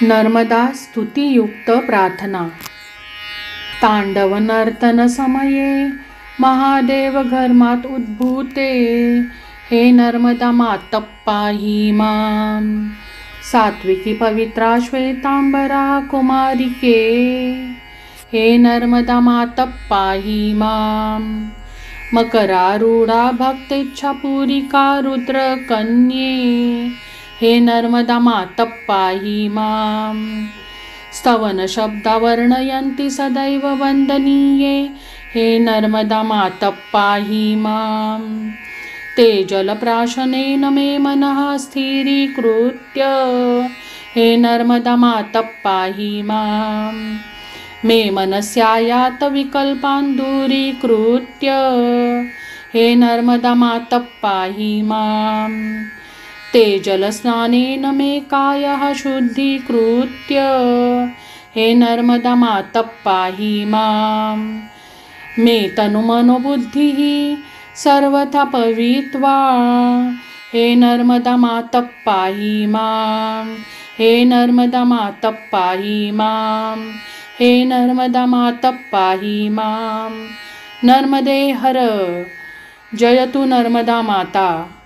नर्मदा स्तुतियुक्त प्रार्थना। तांडव नर्तन समये महादेव घर्मात उद्भूते, हे नर्मदा मात पाहि मां। सात्विकी पवित्रा श्वेतांबरा कुमारिके, हे नर्मदा मात पाहि मां। मकरारूढा भक्तेच्छा पूरिका रुद्र कन्ये, हे नर्मदा मात पाहि मां। स्तवन शब्दा वर्णयन्ति सदैव वन्दनीये, हे नर्मदा मात पाहि मां। ते जलप्राशनेन मे मनः स्थिरीकृत्य, हे नर्मदा मात पाहि मां। मे मनस्यायात विकल्पान् दूरीकृत्य, हे नर्मदा मात पाहि मां। ते जलस्नानेन मे कायः शुद्धीकृत्य, हे नर्मदा मात पाहि मां। मे तनुमनोबुद्धिः सर्वथा पवित्वा, हे नर्मदा मात पाहि मां। हे नर्मदा मात पाहि मां। हे नर्मदा मात पाहि मां। नर्मदे हर, जयतु नर्मदा माता।